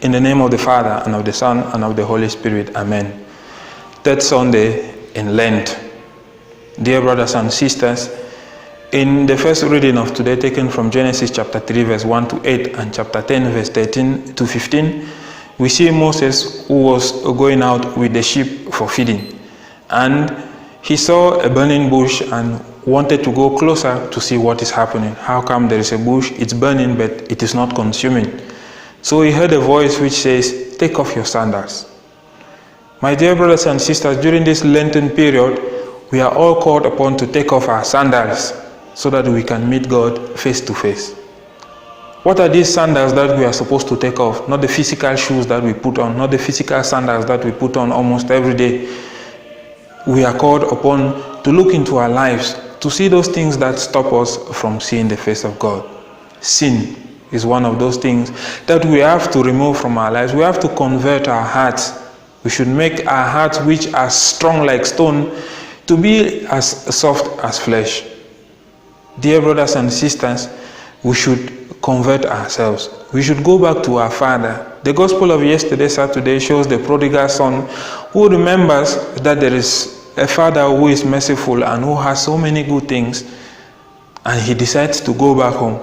In the name of the Father, and of the Son, and of the Holy Spirit. Amen. Third Sunday in Lent. Dear brothers and sisters, in the first reading of today, taken from Genesis chapter 3, verse 1 to 8, and chapter 10, verse 13 to 15, we see Moses who was going out with the sheep for feeding. And he saw a burning bush and wanted to go closer to see what is happening. How come there is a bush? It's burning, but it is not consuming. So he heard a voice which says, "Take off your sandals." My dear brothers and sisters, during this Lenten period, we are all called upon to take off our sandals so that we can meet God face to face. What are these sandals that we are supposed to take off? Not the physical shoes that we put on, not the physical sandals that we put on almost every day. We are called upon to look into our lives, to see those things that stop us from seeing the face of God. Sin is one of those things that we have to remove from our lives. We have to convert our hearts. We should make our hearts, which are strong like stone, to be as soft as flesh. Dear brothers and sisters, we should convert ourselves. We should go back to our Father. The gospel of yesterday, Saturday, shows the prodigal son who remembers that there is a Father who is merciful and who has so many good things, and he decides to go back home.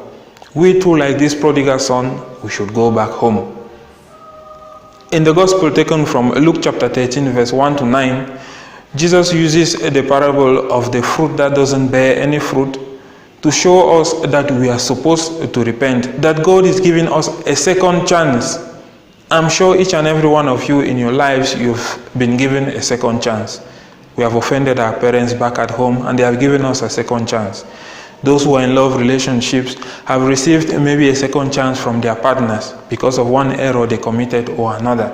We too, like this prodigal son, we should go back home. In the gospel taken from Luke chapter 13, verse 1 to 9, Jesus uses the parable of the fruit that doesn't bear any fruit to show us that we are supposed to repent, that God is giving us a second chance. I'm sure each and every one of you in your lives, you've been given a second chance. We have offended our parents back at home and they have given us a second chance. Those who are in love relationships have received maybe a second chance from their partners because of one error they committed or another.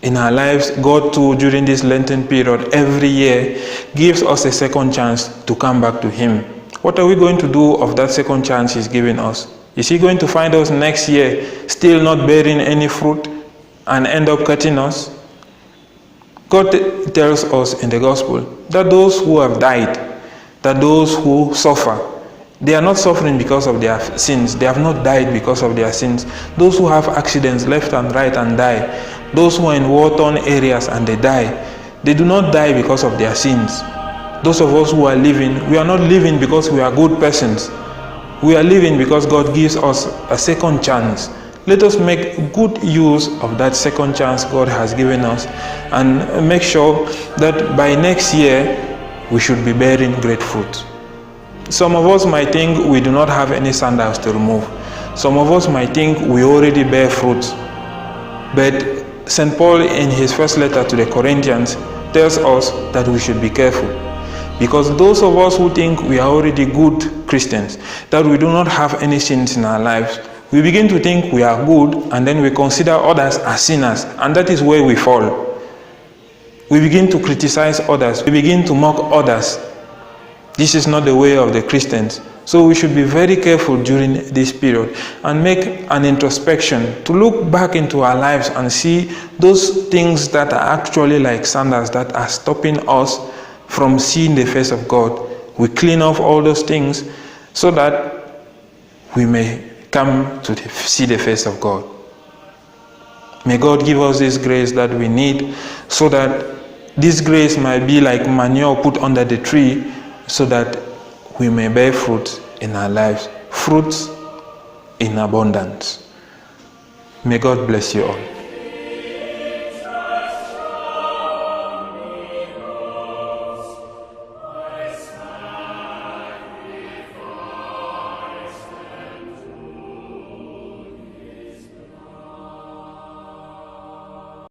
In our lives, God too, during this Lenten period, every year, gives us a second chance to come back to Him. What are we going to do of that second chance He's giving us? Is He going to find us next year still not bearing any fruit and end up cutting us? God tells us in the gospel that those who have died, that those who suffer, they are not suffering because of their sins. They have not died because of their sins. Those who have accidents left and right and die, those who are in war-torn areas and they die, they do not die because of their sins. Those of us who are living, we are not living because we are good persons. We are living because God gives us a second chance. Let us make good use of that second chance God has given us and make sure that by next year we should be bearing great fruit. Some of us might think we do not have any sandals to remove. Some of us might think we already bear fruit. But St. Paul in his first letter to the Corinthians tells us that we should be careful. Because those of us who think we are already good Christians, that we do not have any sins in our lives, we begin to think we are good and then we consider others as sinners, and that is where we fall. We begin to criticize others. We begin to mock others. This is not the way of the Christians. So we should be very careful during this period and make an introspection to look back into our lives and see those things that are actually like sandals that are stopping us from seeing the face of God. We clean off all those things so that we may come to see the face of God. May God give us this grace that we need, so that this grace might be like manure put under the tree, so that we may bear fruit in our lives, fruits in abundance. May God bless you all.